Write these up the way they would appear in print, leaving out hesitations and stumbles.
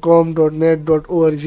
.com, .net, .org,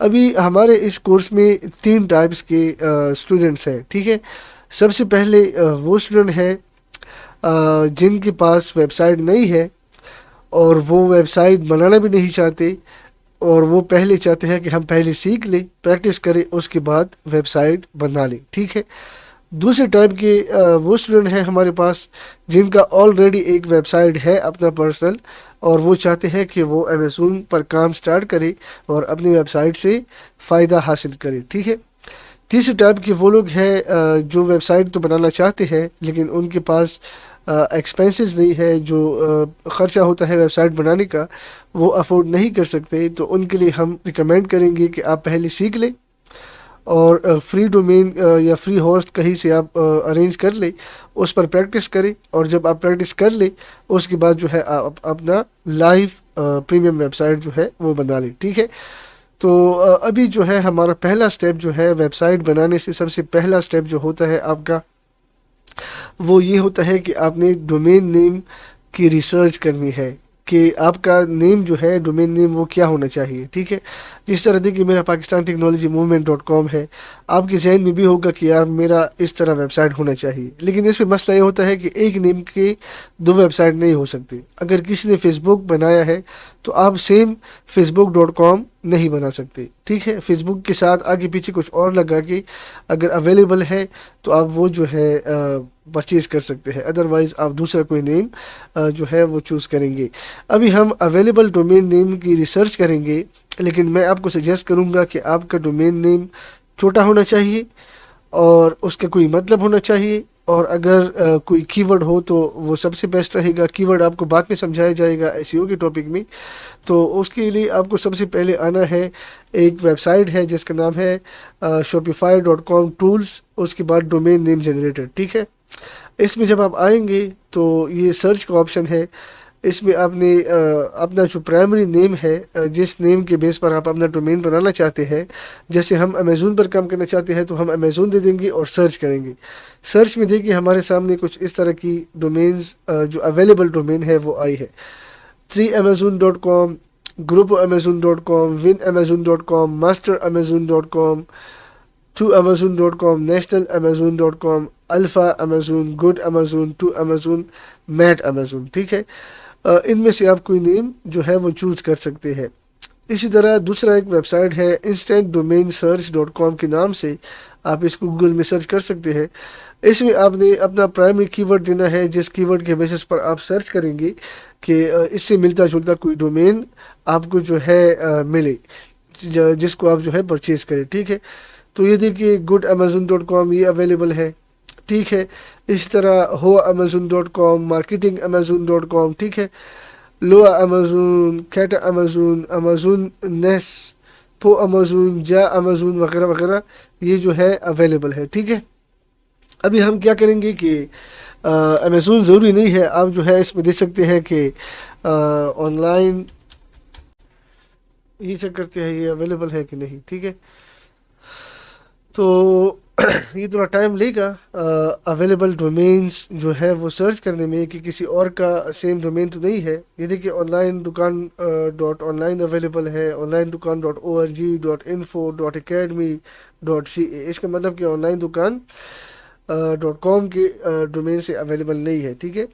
ابھی ہمارے اس course میں 3 ٹائپس کے اسٹوڈنٹس ہیں، ٹھیک ہے۔ سب سے پہلے وہ اسٹوڈنٹ ہے جن کے پاس ویب سائٹ نہیں ہے اور وہ ویب سائٹ بنانا بھی نہیں چاہتے، اور وہ پہلے چاہتے ہیں کہ ہم پہلے سیکھ لیں، پریکٹس کریں، اس کے بعد ویب سائٹ بنا لیں، ٹھیک ہے۔ دوسرے ٹائپ کے وہ اسٹوڈنٹ ہیں ہمارے پاس جن کا آلریڈی ایک ویب سائٹ ہے اپنا پرسنل، اور وہ چاہتے ہیں کہ وہ امیزون پر کام سٹارٹ کرے اور اپنی ویب سائٹ سے فائدہ حاصل کرے، ٹھیک ہے۔ تیسرے ٹائپ کے وہ لوگ ہیں جو ویب سائٹ تو بنانا چاہتے ہیں لیکن ان کے پاس ایکسپینسز نہیں ہے، جو خرچہ ہوتا ہے ویب سائٹ بنانے کا وہ افورڈ نہیں کر سکتے، تو ان کے لیے ہم ریکمینڈ کریں گے کہ آپ پہلے سیکھ لیں اور فری ڈومین یا فری ہوسٹ کہیں سے آپ ارینج کر لیں، اس پر پریکٹس کریں، اور جب آپ پریکٹس کر لیں اس کے بعد جو ہے آپ اپنا لائیو پریمیم ویب سائٹ جو ہے وہ بنا لیں، ٹھیک ہے۔ تو ابھی جو ہے ہمارا پہلا سٹیپ جو ہے ویب سائٹ بنانے سے سب سے پہلا سٹیپ جو ہوتا ہے آپ کا وہ یہ ہوتا ہے کہ آپ نے ڈومین نیم کی ریسرچ کرنی ہے کہ آپ کا نیم جو ہے ڈومین نیم وہ کیا ہونا چاہیے، ٹھیک ہے۔ جس طرح دیکھیے میرا پاکستان ٹیکنالوجی موومنٹ .com ہے، آپ کے ذہن میں بھی ہوگا کہ یار میرا اس طرح ویب سائٹ ہونا چاہیے، لیکن اس میں مسئلہ یہ ہوتا ہے کہ ایک نیم کے 2 ویب سائٹ نہیں ہو سکتے۔ اگر کسی نے فیس بک بنایا ہے تو آپ سیم facebook.com نہیں بنا سکتے، ٹھیک ہے۔ فیس بک کے ساتھ آگے پیچھے کچھ اور لگا کے اگر اویلیبل ہے تو آپ وہ جو ہے پرچیز کر سکتے ہیں، ادروائز آپ دوسرا کوئی نیم جو ہے وہ چوز کریں گے۔ ابھی ہم اویلیبل ڈومین نیم کی ریسرچ کریں گے، لیکن میں آپ کو سجیسٹ کروں گا کہ آپ کا ڈومین نیم چھوٹا ہونا چاہیے اور اس کا کوئی مطلب ہونا چاہیے، اور اگر کوئی کی ورڈ ہو تو وہ سب سے بیسٹ رہے گا۔ کی ورڈ آپ کو بعد میں سمجھایا جائے گا SEO کے ٹاپک میں، تو اس کے لیے آپ کو سب سے پہلے آنا ہے، ایک ویب سائٹ ہے جس کا نام ہے shopify.com ٹولز، اس کے بعد ڈومین نیم جنریٹر، ٹھیک ہے۔ اس میں جب آپ آئیں گے تو یہ سرچ کا آپشن ہے، اس میں آپ نے اپنا جو پرائمری نیم ہے جس نیم کے بیس پر آپ اپنا ڈومین بنانا چاہتے ہیں، جیسے ہم امیزون پر کام کرنا چاہتے ہیں تو ہم امیزون دے دیں گے اور سرچ کریں گے۔ سرچ میں دیکھیے ہمارے سامنے کچھ اس طرح کی ڈومینز جو اویلیبل ڈومین ہے وہ آئی ہے، 3amazon.com، groupamazon.com، winamazon.com، masteramazon.com، toamazon.com، nationalamazon.com، alpha Amazon, good Amazon, to Amazon, meet Amazon, ٹھیک ہے۔ ان میں سے آپ کوئی نیم جو ہے وہ چوز کر سکتے ہیں۔ اسی طرح دوسرا ایک ویب سائٹ ہے instantdomainsearch.com کے نام سے، آپ اس کو گوگل میں سرچ کر سکتے ہیں۔ اس میں آپ نے اپنا پرائمری کی ورڈ دینا ہے، جس کی ورڈ کے بیسس پر آپ سرچ کریں گے کہ اس سے ملتا جلتا کوئی ڈومین آپ کو جو ہے ملے جس کو آپ جو ہے پرچیز کریں، ٹھیک ہے۔ تو یہ دیکھیے goodamazon.com یہ اویلیبل ہے، ٹھیک ہے۔ اسی طرح hoamazon.com، marketingamazon.com، ٹھیک ہے، لوا امازون، کیٹا امازون، امازون نیس، پو امازون، جا امازون وغیرہ وغیرہ یہ جو ہے اویلیبل ہے، ٹھیک ہے۔ ابھی ہم کیا کریں گے کہ امیزون ضروری نہیں ہے، آپ جو ہے اس میں دیکھ سکتے ہیں کہ آن لائن یہ چیک کرتے ہیں یہ اویلیبل ہے کہ نہیں، ٹھیک ہے۔ تو یہ تھوڑا ٹائم لے گا اویلیبل ڈومینز جو ہے وہ سرچ کرنے میں کہ کسی اور کا سیم ڈومین تو نہیں ہے۔ یہ دیکھیں آن لائن دکان .online اویلیبل ہے، آن لائن دکان .org.info.academy.ca، اس کا مطلب کہ آن لائن دکان .com کے ڈومین سے اویلیبل نہیں ہے، ٹھیک ہے۔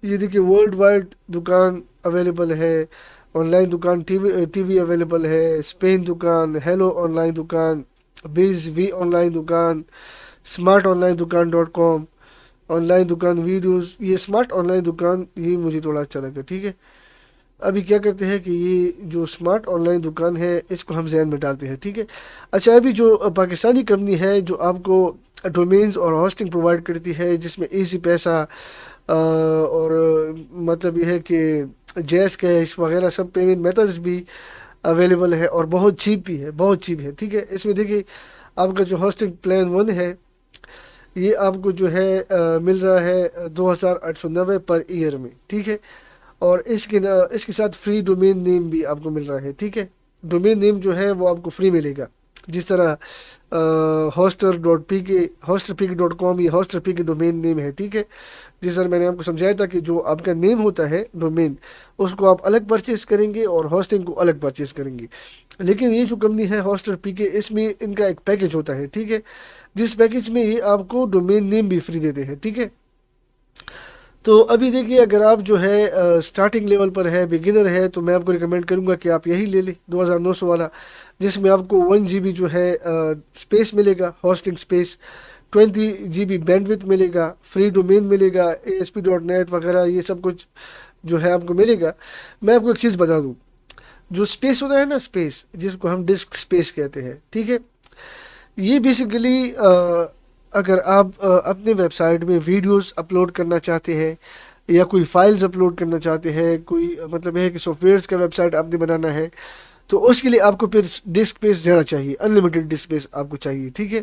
یہ دیکھیں ورلڈ وائڈ دکان اویلیبل ہے، آن لائن دکان ٹی وی اویلیبل ہے، اسپین دکان، ہیلو آن لائن دکان، بیز وی آن لائن دکان، اسمارٹ آن لائن دکان .com، آن لائن دکان ویڈیوز۔ یہ اسمارٹ آن لائن دکان یہ مجھے تھوڑا اچھا لگا، ٹھیک ہے۔ ابھی کیا کرتے ہیں کہ یہ جو اسمارٹ آن لائن دکان ہے اس کو ہم ذہن میں ڈالتے ہیں، ٹھیک ہے۔ اچھا ابھی جو پاکستانی کمپنی ہے جو آپ کو ڈومینز اور ہوسٹنگ پرووائڈ کرتی ہے، جس میں ایزی پیسہ اور مطلب یہ ہے کہ جیز کیش وغیرہ سب پیمنٹ میتھڈز بھی اویلیبل ہے اور بہت چیپ بھی ہے، بہت چیپ ہے، ٹھیک ہے۔ اس میں دیکھیے آپ کا جو ہوسٹنگ پلان 1 ہے یہ آپ کو جو ہے مل رہا ہے 2890 پر ایئر میں، ٹھیک ہے، اور اس کے ساتھ فری ڈومین نیم بھی آپ کو مل رہا ہے، ٹھیک ہے۔ ڈومین نیم جو ہے وہ آپ کو فری ملے گا۔ جس طرح hoster.pk یہ ہوسٹر پی کے ڈومین نیم ہے، ٹھیک ہے. جس طرح میں نے آپ کو سمجھایا تھا کہ جو آپ کا نیم ہوتا ہے ڈومین، اس کو آپ الگ پرچیز کریں گے اور ہوسٹنگ کو الگ پرچیز کریں گے. لیکن یہ جو کمپنی ہے ہوسٹر پی کے، اس میں ان کا ایک پیکیج ہوتا ہے، ٹھیک ہے، جس پیکیج میں یہ آپ کو ڈومین نیم بھی فری دیتے ہیں، ٹھیک ہے. تو ابھی دیکھیے، اگر آپ جو ہے سٹارٹنگ لیول پر ہے، بگنر ہے، تو میں آپ کو ریکمینڈ کروں گا کہ آپ یہی لے لیں 2900 والا، جس میں آپ کو 1 GB جو ہے اسپیس ملے گا، hosting space, 20 GB bandwidth ملے گا، فری ڈومین ملے گا، ASP.NET وغیرہ یہ سب کچھ جو ہے آپ کو ملے گا. میں آپ کو ایک چیز بتا دوں، جو اسپیس ہوتا ہے نا، اسپیس جس کو ہم ڈسک اسپیس کہتے ہیں، ٹھیک ہے، یہ بیسیکلی اگر آپ اپنے ویب سائٹ میں ویڈیوز اپلوڈ کرنا چاہتے ہیں یا کوئی فائلز اپلوڈ کرنا چاہتے ہیں، کوئی مطلب ہے کہ سافٹ ویئرس کا ویب سائٹ آپ نے بنانا ہے، تو اس کے لیے آپ کو پھر ڈسک اسپیس زیادہ چاہیے، انلمیٹڈ ڈسک اسپیس آپ کو چاہیے، ٹھیک ہے.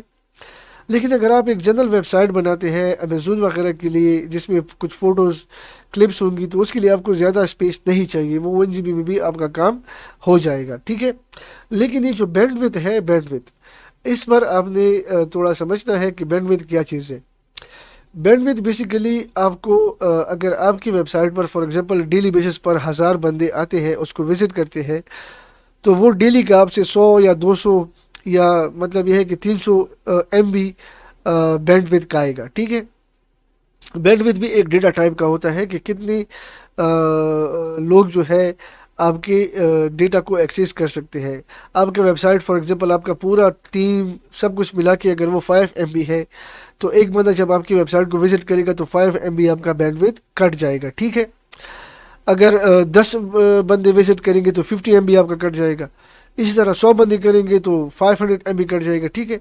لیکن اگر آپ ایک جنرل ویب سائٹ بناتے ہیں امیزون وغیرہ کے لیے، جس میں کچھ فوٹوز کلپس ہوں گی، تو اس کے لیے آپ کو زیادہ اسپیس نہیں چاہیے، وہ 1 GB میں بھی آپ کا کام ہو جائے گا، ٹھیک ہے. لیکن یہ جو بینڈ وتھ ہے، بینڈ وتھ، اس پر آپ نے تھوڑا سمجھنا ہے کہ بینڈ وتھ کیا چیز ہے. بینڈ وتھ بیسیکلی آپ کو اگر آپ کی ویب سائٹ پر فار ایگزامپل ڈیلی بیسس پر 1000 بندے آتے ہیں، اس کو وزٹ کرتے ہیں، تو وہ ڈیلی کا آپ سے 100 یا 200 یا مطلب یہ ہے کہ 300 MB بینڈ وتھ کا آئے گا، ٹھیک ہے. بینڈ وتھ بھی ایک ڈیٹا ٹائپ کا ہوتا ہے کہ کتنے لوگ جو ہے آپ کے ڈیٹا کو ایکسیس کر سکتے ہیں. آپ کا ویب سائٹ فار ایگزامپل آپ کا پورا ٹیم سب کچھ ملا کے اگر وہ 5 MB ہے، تو ایک بندہ جب آپ کی ویب سائٹ کو وزٹ کرے گا تو 5 MB آپ کا بینڈ وتھ کٹ جائے گا، ٹھیک ہے. اگر 10 بندے وزٹ کریں گے تو 50 MB آپ کا کٹ جائے گا. اسی طرح 100 بندے کریں گے تو 500 MB کٹ جائے گا، ٹھیک ہے.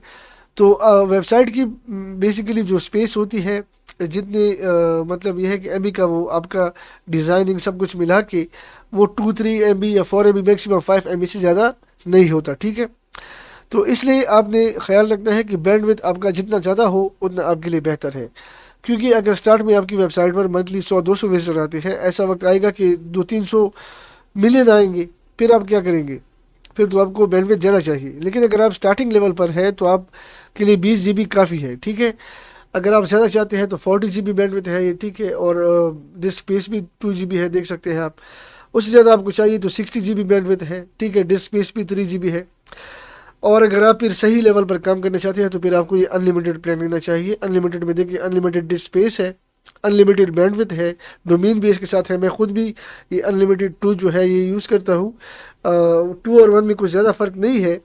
تو ویب سائٹ کی بیسیکلی جو اسپیس ہوتی ہے، جتنے مطلب یہ ہے کہ MB کا، وہ آپ کا ڈیزائننگ سب کچھ ملا کے وہ 2-3 MB یا 4 MB، میکسیمم 5 MB سے زیادہ نہیں ہوتا، ٹھیک ہے. تو اس لیے آپ نے خیال رکھنا ہے کہ بینڈ وتھ آپ کا جتنا زیادہ ہو اتنا آپ کے لیے بہتر ہے. کیونکہ اگر سٹارٹ میں آپ کی ویب سائٹ پر منتھلی 100-200 وزٹر آتے ہیں، ایسا وقت آئے گا کہ 200-300 ملین آئیں گے، پھر آپ کیا کریں گے؟ پھر تو آپ کو بینڈ وتھ زیادہ چاہیے. لیکن اگر آپ سٹارٹنگ لیول پر ہے تو آپ کے لیے 20 GB کافی ہے، ٹھیک ہے. اگر آپ زیادہ چاہتے ہیں تو 40 GB بینڈ وتھ ہے یہ، ٹھیک ہے. اور ڈسک اسپیس بھی 2 GB ہے، دیکھ سکتے ہیں آپ. اس سے زیادہ آپ کو چاہیے تو 60 GB بینڈ وتھ ہے، ٹھیک ہے. ڈسک اسپیس بھی 3 GB ہے. اور اگر آپ پھر صحیح لیول پر کام کرنا چاہتے ہیں تو پھر آپ کو یہ انلمیٹڈ پلان لینا چاہیے. انلمیٹڈ میں دیکھیے، انلمیٹڈ ڈسک اسپیس ہے، انلمیٹڈ بینڈ وتھ ہے، ڈومین بھی اس کے ساتھ ہے. میں خود بھی یہ انلمیٹڈ 2 جو ہے یہ یوز کرتا ہوں. 2 اور 1 میں کچھ زیادہ فرق نہیں ہے،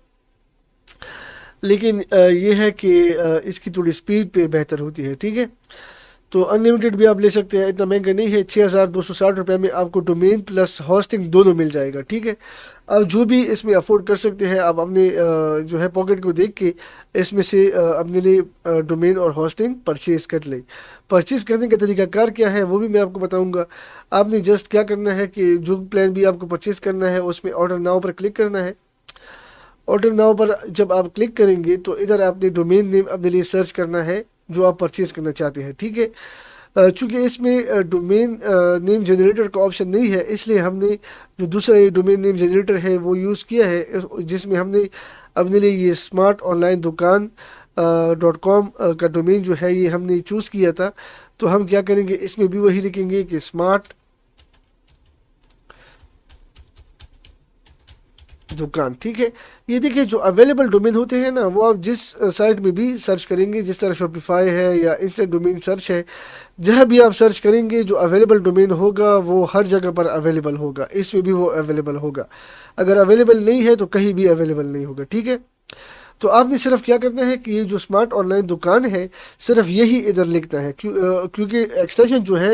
لیکن یہ ہے کہ اس کی تھوڑی اسپیڈ پہ بہتر ہوتی ہے، ٹھیک ہے. تو انلمیٹڈ بھی آپ لے سکتے ہیں، اتنا مہنگا نہیں ہے. 6260 روپے میں آپ کو ڈومین پلس ہوسٹنگ دونوں مل جائے گا، ٹھیک ہے. آپ جو بھی اس میں افورڈ کر سکتے ہیں، آپ اپنے جو ہے پاکٹ کو دیکھ کے اس میں سے اپنے لیے ڈومین اور ہوسٹنگ پرچیز کر لیں. پرچیز کرنے کا طریقہ کار کیا ہے وہ بھی میں آپ کو بتاؤں گا. آپ نے جسٹ کیا کرنا ہے کہ جو پلان بھی آپ کو پرچیز کرنا ہے اس میں آرڈر ناؤ پر کلک کرنا ہے. آرڈر ناؤ پر جب آپ کلک کریں گے تو ادھر آپ نے ڈومین نیم اپنے لیے سرچ کرنا ہے جو آپ پرچیز کرنا چاہتے ہیں، ٹھیک ہے. چونکہ اس میں ڈومین نیم جنریٹر کا آپشن نہیں ہے، اس لیے ہم نے جو دوسرا یہ ڈومین نیم جنریٹر ہے وہ یوز کیا ہے، جس میں ہم نے اپنے لیے یہ اسمارٹ آن لائن دکان .com کا ڈومین جو ہے یہ ہم نے چوز کیا تھا. تو ہم کیا کریں گے، اس میں بھی وہی لکھیں گے کہ اسمارٹ دکان، ٹھیک ہے. یہ دیکھیں جو اویلیبل ڈومین ہوتے ہیں نا، وہ آپ جس سائٹ میں بھی سرچ کریں گے، جس طرح شاپیفائی ہے یا انسٹنٹ ڈومین سرچ ہے، جہاں بھی آپ سرچ کریں گے جو اویلیبل ڈومین ہوگا وہ ہر جگہ پر اویلیبل ہوگا. اس میں بھی وہ اویلیبل ہوگا. اگر اویلیبل نہیں ہے تو کہیں بھی اویلیبل نہیں ہوگا، ٹھیک ہے. تو آپ نے صرف کیا کرنا ہے کہ یہ جو اسمارٹ آن لائن دکان ہے صرف یہی ادھر لکھنا ہے، کیونکہ ایکسٹینشن جو ہے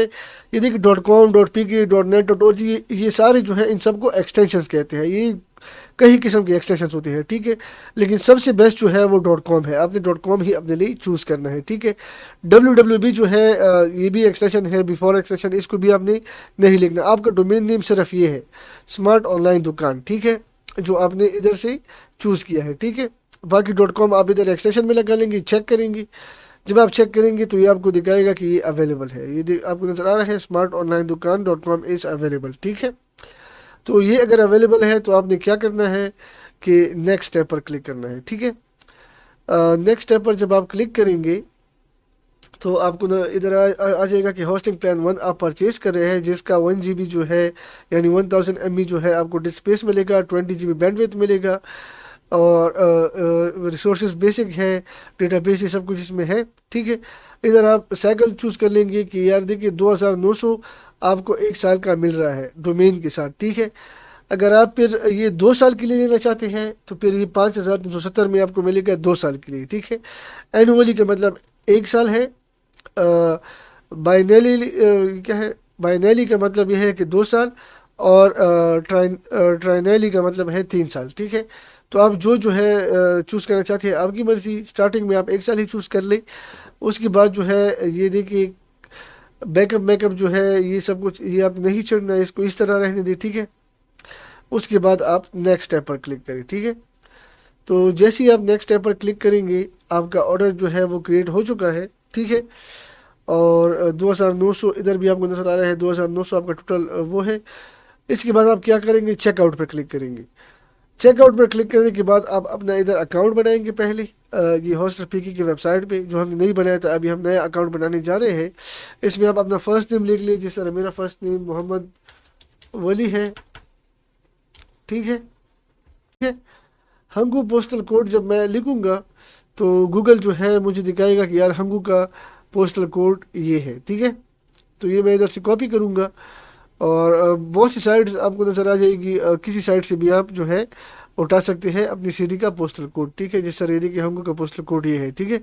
یہ دیکھیں .com .pk .net .org یہ سارے جو ہیں ان سب کو ایکسٹینشنز کہتے ہیں. یہ کئی قسم کی ایکسٹینشنز ہوتی ہیں، ٹھیک ہے. لیکن سب سے بیسٹ جو ہے وہ .com ہے. آپ نے .com ہی اپنے لیے چوز کرنا ہے، ٹھیک ہے. www جو ہے یہ بھی ایکسٹینشن ہے، بیفور ایکسٹینشن، اس کو بھی آپ نے نہیں لکھنا. آپ کا ڈومین نیم صرف یہ ہے، اسمارٹ آن لائن دکان، ٹھیک ہے، جو آپ نے ادھر سے چوز کیا ہے، ٹھیک ہے. باقی .com آپ ادھر ایکسٹینشن میں لگا لیں گے، چیک کریں گے. جب آپ چیک کریں گے تو یہ آپ کو دکھائے گا کہ یہ اویلیبل ہے. یہ آپ کو نظر آ رہا ہے اسمارٹ آن لائن دکان .com از اویلیبل، ٹھیک ہے. تو یہ اگر اویلیبل ہے تو آپ نے کیا کرنا ہے، کہ نیکسٹ اسٹیپ پر کلک کرنا ہے. ٹھیک ہے. نیکسٹ اسٹیپ پر جب آپ کلک کریں گے تو آپ کو ادھر آ جائے گا کہ ہوسٹنگ پلان 1 آپ پرچیز کر رہے ہیں، جس کا 1 GB جو ہے یعنی 1000 MB جو ہے آپ کو ڈسک اسپیس ملے گا، 20 GB بینڈ ویڈتھ ملے گا، اور ریسورسز بیسک ہے، ڈیٹا بیس یہ سب کچھ اس میں ہے. ٹھیک ہے. ادھر آپ سائیکل چوز کر لیں گے کہ یار دیکھیے 2900 آپ کو 1 سال کا مل رہا ہے ڈومین کے ساتھ. ٹھیک ہے. اگر آپ پھر یہ 2 سال کے لیے لینا چاہتے ہیں تو پھر یہ 5370 میں آپ کو ملے گا 2 سال کے لیے. ٹھیک ہے. اینولی کا مطلب 1 سال ہے. بائنیلی کیا ہے، بائنیلی کا مطلب یہ ہے کہ 2 سال، اور ٹرائنیلی کا مطلب ہے 3 سال. ٹھیک ہے. تو آپ جو ہے چوز کرنا چاہتے ہیں آپ کی مرضی. اسٹارٹنگ میں آپ 1 سال ہی چوز کر لیں. اس کے بعد جو ہے یہ دیکھیے بیک اپ جو ہے یہ سب کچھ یہ آپ نہیں چھڑنا ہے، اس کو اس طرح رہنے دیں. ٹھیک ہے. اس کے بعد آپ نیکسٹ اسٹیپ پر کلک کریں. ٹھیک ہے. تو جیسے ہی آپ نیکسٹ اسٹیپ پر کلک کریں گے آپ کا آرڈر جو ہے وہ کریٹ ہو چکا ہے. ٹھیک ہے. اور 2900 ادھر بھی آپ کو نظر آ رہا ہے، 2900 آپ کا ٹوٹل وہ ہے. اس کے بعد آپ کیا کریں گے، چیک آؤٹ پر کلک کریں گے. چیک آؤٹ پر کلک کرنے کے بعد آپ اپنا ادھر اکاؤنٹ بنائیں گے. پہلے یہ ہوسٹر پی کی ویب سائٹ پہ جو ہم نے نہیں بنایا تھا، ابھی ہم نیا اکاؤنٹ بنانے جا رہے ہیں. اس میں آپ اپنا فرسٹ نیم لکھ لیں، جس طرح میرا فرسٹ نیم محمد ولی ہے. ٹھیک ہے. ٹھیک ہے. ہنگو پوسٹل کوڈ جب میں لکھوں گا تو گوگل جو ہے مجھے دکھائے گا کہ یار ہنگو کا پوسٹل کوڈ یہ ہے. ٹھیک ہے. تو یہ میں ادھر سے کاپی کروں گا، اور بہت سی سائٹس آپ کو نظر آ جائے گی. کسی سائٹ سے بھی آپ جو ہے اٹھا سکتے ہیں اپنی سٹی کا پوسٹل کوڈ. ٹھیک ہے. جس طرح یہ کہ ہنگو کا پوسٹل کوڈ یہ ہے. ٹھیک ہے.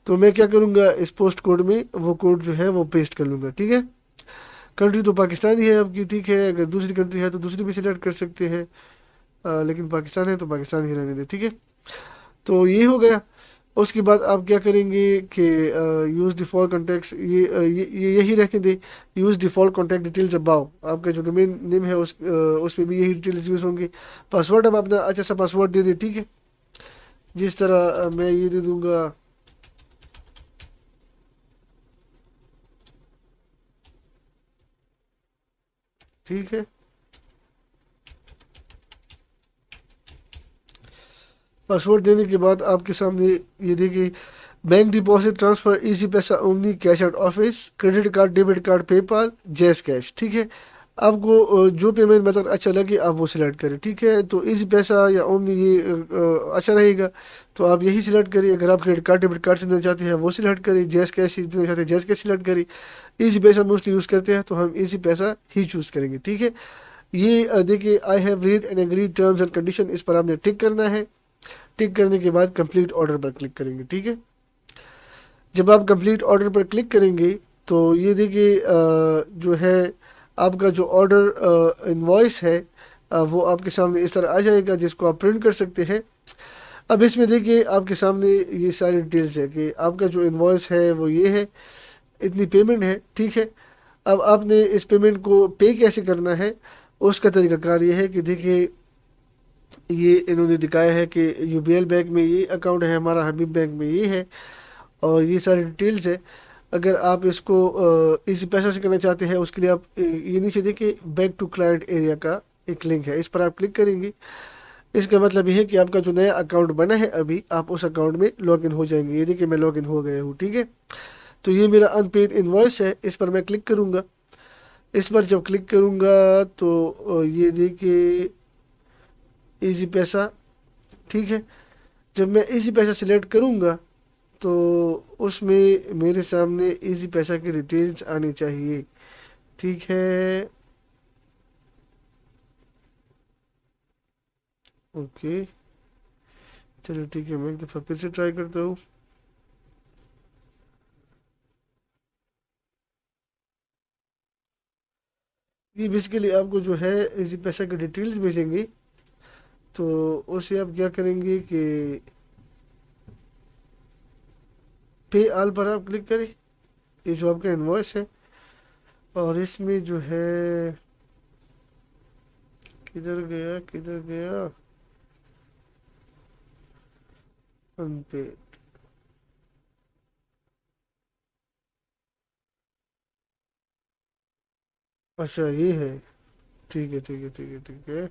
تو میں کیا کروں گا، اس پوسٹ کوڈ میں وہ کوڈ جو ہے وہ پیسٹ کر لوں گا. ٹھیک ہے. کنٹری تو پاکستان ہی ہے آپ کی. ٹھیک ہے. اگر دوسری کنٹری ہے تو دوسری بھی سلیکٹ کر سکتے ہیں، لیکن پاکستان ہے تو پاکستان ہی رہنے دیں. ٹھیک ہے. تو یہ ہو گیا. اس کے بعد آپ کیا کریں گے کہ یوز ڈیفالٹ کانٹیکٹس یہی رہتے دیں. یوز ڈیفالٹ کانٹیکٹ ڈیٹیلز اباؤ، آپ کا جو ڈومین نیم ہے اس پہ بھی یہی ڈیٹیلز یوز ہوں گی. پاسورڈ اب اپنا اچھا سا پاسورڈ دے دیں. ٹھیک ہے. جس طرح میں یہ دے دوں گا ٹھیک ہے. پاسورڈ دینے کے بعد آپ کے سامنے یہ دیکھیے bank deposit, transfer, Easypaisa, Omni, cash out office, credit card, debit card, PayPal, JazzCash. ٹھیک ہے. آپ کو جو پیمنٹ میتھڈ اچھا لگے آپ وہ سلیکٹ کریں. ٹھیک ہے. تو ایزی پیسہ یا اومنی یہ اچھا رہے گا تو آپ یہی سلیکٹ کریں. اگر آپ کریڈٹ کارڈ ڈیبٹ کارڈ سے دینا چاہتے ہیں وہ سلیکٹ کریں. جیز کیش دینا چاہتے ہیں جیز کیش سلیکٹ کریں. ایزی پیسہ موسٹلی یوز کرتے ہیں تو ہم ایزی پیسہ ہی چوز کریں گے. ٹھیک ہے. یہ دیکھیے I have read and agreed terms and condition, اس پر آپ نے ٹک کرنا ہے. ٹک کرنے کے بعد کمپلیٹ آرڈر پر کلک کریں گے. ٹھیک ہے. جب آپ کمپلیٹ آرڈر پر کلک کریں گے تو یہ دیکھیے جو ہے آپ کا جو آرڈر انوائس ہے وہ آپ کے سامنے اس طرح آ جائے گا، جس کو آپ پرنٹ کر سکتے ہیں. اب اس میں دیکھیے آپ کے سامنے یہ ساری ڈیٹیلز ہے کہ آپ کا جو انوائس ہے وہ یہ ہے، اتنی پیمنٹ ہے. ٹھیک ہے. اب آپ نے اس پیمنٹ کو پے کیسے کرنا ہے، اس کا طریقہ کار یہ ہے کہ دیکھیے یہ انہوں نے دکھایا ہے کہ یو بی ایل بینک میں یہ اکاؤنٹ ہے ہمارا، حبیب بینک میں یہ ہے، اور یہ ساری ڈیٹیلز ہے. اگر آپ اس کو اسی پیسہ سے کرنا چاہتے ہیں اس کے لیے آپ یہ نیچے دیکھیں بیک ٹو کلائنٹ ایریا کا ایک لنک ہے، اس پر آپ کلک کریں گے. اس کا مطلب یہ ہے کہ آپ کا جو نیا اکاؤنٹ بنا ہے ابھی آپ اس اکاؤنٹ میں لاگ ان ہو جائیں گے. یہ دیکھیں میں لاگ ان ہو گیا ہوں. ٹھیک ہے. تو یہ میرا ان پیڈ انوائس ہے، اس پر میں کلک کروں گا. اس پر جب کلک کروں گا تو یہ دیکھیے ایزی پیسہ. ٹھیک ہے. جب میں ایزی پیسہ سلیکٹ کروں گا تو اس میں میرے سامنے ایزی پیسہ کی ڈیٹیلز آنی چاہیے. ٹھیک ہے. اوکے چلو ٹھیک ہے، میں ایک دفعہ پھر سے ٹرائی کرتا ہوں. یہ بیسیکلی آپ کو جو ہے ایزی پیسہ کی ڈیٹیلز بھیجیں گے. تو اسے آپ کیا کریں گے کہ پے آل پر آپ کلک کریں. یہ جو آپ کا انوائس ہے، اور اس میں جو ہے کدھر گیا ان پے. اچھا یہ ہے. ٹھیک ہے ٹھیک ہے ٹھیک ہے ٹھیک ہے.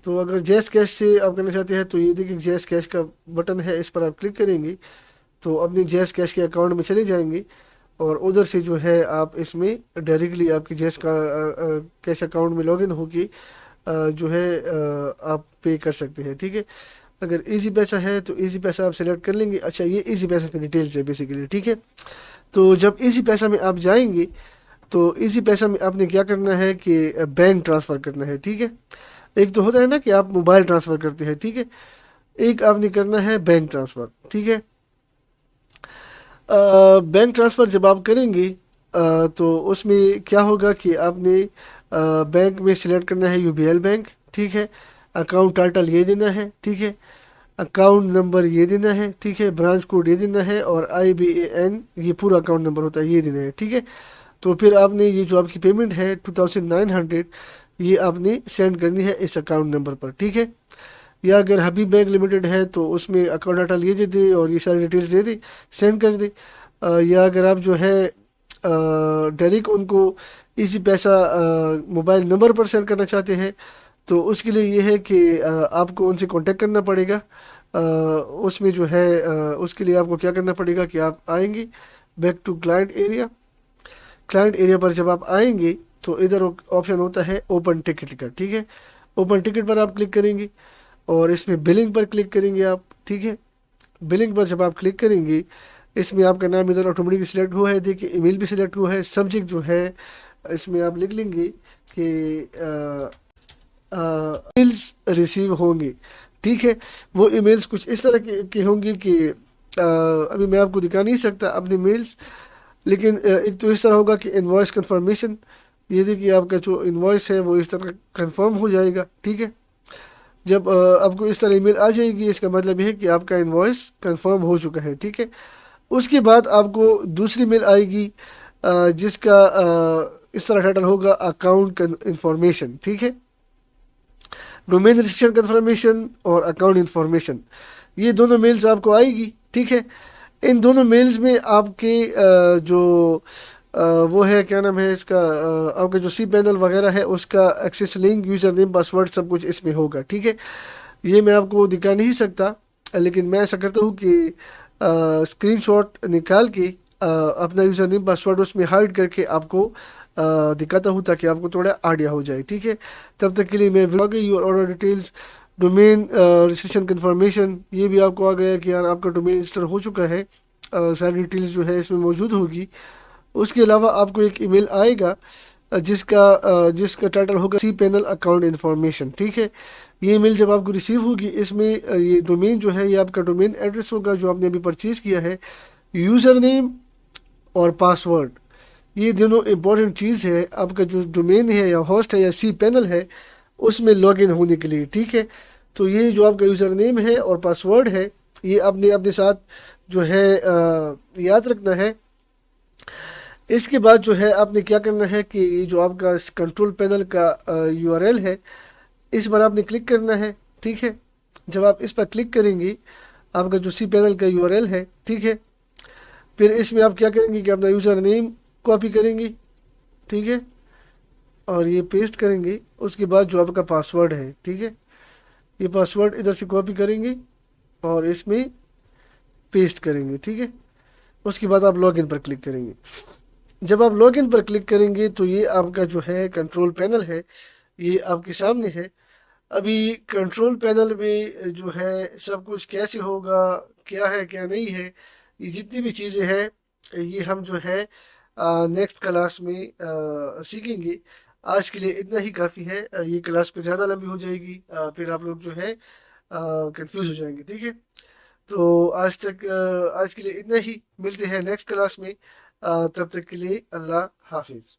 تو اگر جیز کیش سے آپ کرنا چاہتے ہیں تو یہ دیکھیں جیز کیش کا بٹن ہے، اس پر آپ کلک کریں گے تو اپنی جیز کیش کے اکاؤنٹ میں چلے جائیں گے، اور ادھر سے جو ہے آپ اس میں ڈائریکٹلی آپ کی جیز کا کیش اکاؤنٹ میں لاگ ان ہو کے جو ہے آپ پے کر سکتے ہیں، ٹھیک ہے۔ اگر ایزی پیسہ ہے تو ایزی پیسہ آپ سلیکٹ کر لیں گے۔ اچھا، یہ ایزی پیسہ کی ڈیٹیلز ہے بیسیکلی، ٹھیک ہے۔ تو جب ایزی پیسہ میں آپ جائیں گے تو ایزی پیسہ میں آپ نے کیا کرنا ہے کہ بینک ٹرانسفر کرنا ہے، ٹھیک ہے۔ ایک تو ہوتا ہے نا کہ آپ موبائل ٹرانسفر کرتے ہیں، ٹھیک ہے، ایک آپ نے کرنا ہے بینک ٹرانسفر، ٹھیک ہے۔ بینک ٹرانسفر جب آپ کریں گے تو اس میں کیا ہوگا کہ آپ نے بینک میں سلیکٹ کرنا ہے یو بی ایل بینک، ٹھیک ہے۔ اکاؤنٹ ٹائٹل یہ دینا ہے، ٹھیک ہے۔ اکاؤنٹ نمبر یہ دینا ہے، ٹھیک ہے۔ برانچ کوڈ یہ دینا ہے، اور IBAN یہ پورا اکاؤنٹ نمبر ہوتا ہے، یہ دینا ہے، ٹھیک ہے۔ تو پھر آپ نے یہ جو آپ کی پیمنٹ ہے 2900 یہ آپ نے سینڈ کرنی ہے اس اکاؤنٹ نمبر پر، ٹھیک ہے۔ یا اگر حبیب بینک لمیٹڈ ہے تو اس میں اکاؤنٹ ڈاٹا یہ دے دے اور یہ ساری ڈیٹیلز دے دے، سینڈ کر دے۔ یا اگر آپ جو ہے ڈائریکٹ ان کو ایزی پیسہ موبائل نمبر پر سینڈ کرنا چاہتے ہیں تو اس کے لیے یہ ہے کہ آپ کو ان سے کانٹیکٹ کرنا پڑے گا۔ اس میں جو ہے اس کے لیے آپ کو کیا کرنا پڑے گا کہ آپ آئیں گے back to client area. Client area پر جب آپ آئیں گے تو ادھر آپشن ہوتا ہے اوپن ٹکٹ کا، ٹھیک ہے۔ اوپن ٹکٹ پر آپ کلک کریں گے اور اس میں بلنگ پر کلک کریں گے آپ، ٹھیک ہے۔ بلنگ پر جب آپ کلک کریں گے اس میں آپ کا نام ادھر آٹومیٹک سلیکٹ ہوا ہے، دیکھیں ای میل بھی سلیکٹ ہوا ہے۔ سبجیکٹ جو ہے اس میں آپ لکھ لیں گے کہ میلز ریسیو ہوں گے، ٹھیک ہے۔ وہ ای میلز کچھ اس طرح کے ہوں گے کہ ابھی میں آپ کو دکھا نہیں سکتا اپنے میلز، لیکن ایک تو اس طرح ہوگا کہ انوائس کنفرمیشن، یہ دیکھیے آپ کا جو انوائس ہے وہ اس طرح کنفرم ہو جائے گا، ٹھیک ہے۔ جب آپ کو اس طرح ای میل آ جائے گی اس کا مطلب یہ ہے کہ آپ کا انوائس کنفرم ہو چکا ہے، ٹھیک ہے۔ اس کے بعد آپ کو دوسری میل آئے گی جس کا اس طرح ٹائٹل ہوگا اکاؤنٹ انفارمیشن، ٹھیک ہے۔ ڈومین رجسٹریشن کنفرمیشن اور اکاؤنٹ انفارمیشن، یہ دونوں میلز آپ کو آئے گی، ٹھیک ہے۔ ان دونوں میلز میں آپ کے جو وہ ہے کیا نام ہے اس کا، آپ کا جو سی پینل وغیرہ ہے اس کا access link, user name, password سب کچھ اس میں ہوگا، ٹھیک ہے۔ یہ میں آپ کو دکھا نہیں سکتا، لیکن میں ایسا کرتا ہوں کہ اسکرین شاٹ نکال کے اپنا یوزر نیم پاسورڈ اس میں ہائڈ کر کے آپ کو دکھاتا ہوں تاکہ آپ کو تھوڑا آئیڈیا ہو جائے، ٹھیک ہے۔ تب تک کے لیے میں آ گئی اور order details, domain registration confirmation, یہ بھی آپ کو آ گیا کہ یار آپ کا ڈومین رجسٹر ہو چکا ہے، ساری ڈیٹیلز جو ہے اس میں موجود ہوگی۔ اس کے علاوہ آپ کو ایک ای میل آئے گا جس کا ٹائٹل ہوگا سی پینل اکاؤنٹ انفارمیشن، ٹھیک ہے۔ یہ ای میل جب آپ کو ریسیو ہوگی اس میں یہ ڈومین جو ہے یہ آپ کا ڈومین ایڈریس ہوگا جو آپ نے ابھی پرچیز کیا ہے، یوزر نیم اور پاسورڈ، یہ دونوں امپورٹنٹ چیز ہے آپ کا جو ڈومین ہے یا ہوسٹ ہے یا سی پینل ہے اس میں لاگ ان ہونے کے لیے، ٹھیک ہے۔ تو یہ جو آپ کا یوزر نیم ہے اور پاسورڈ ہے یہ آپ نے اپنے ساتھ جو ہے یاد رکھنا ہے۔ اس کے بعد جو ہے آپ نے کیا کرنا ہے کہ یہ جو آپ کا کنٹرول پینل کا URL ہے اس پر آپ نے کلک کرنا ہے، ٹھیک ہے۔ جب آپ اس پر کلک کریں گے آپ کا جو سی پینل کا URL ہے، ٹھیک ہے، پھر اس میں آپ کیا کریں گے کہ اپنا یوزر نیم کاپی کریں گے، ٹھیک ہے، اور یہ پیسٹ کریں گے۔ اس کے بعد جو آپ کا پاسورڈ ہے، ٹھیک ہے، یہ پاسورڈ ادھر سے کاپی کریں گے اور اس میں پیسٹ کریں گے، ٹھیک ہے۔ اس کے بعد آپ لاگ ان پر کلک کریں گے۔ جب آپ لاگ ان پر کلک کریں گے تو یہ آپ کا جو ہے کنٹرول پینل ہے یہ آپ کے سامنے ہے۔ ابھی کنٹرول پینل میں جو ہے سب کچھ کیسے ہوگا، کیا ہے کیا نہیں ہے، یہ جتنی بھی چیزیں ہیں یہ ہم جو ہے نیکسٹ کلاس میں سیکھیں گے۔ آج کے لیے اتنا ہی کافی ہے، یہ کلاس پہ زیادہ لمبی ہو جائے گی، پھر آپ لوگ جو ہے کنفیوز ہو جائیں گے، ٹھیک ہے۔ تو آج کے لیے اتنا ہی، ملتے ہیں نیکسٹ کلاس میں، تب تک کے لیے اللہ حافظ۔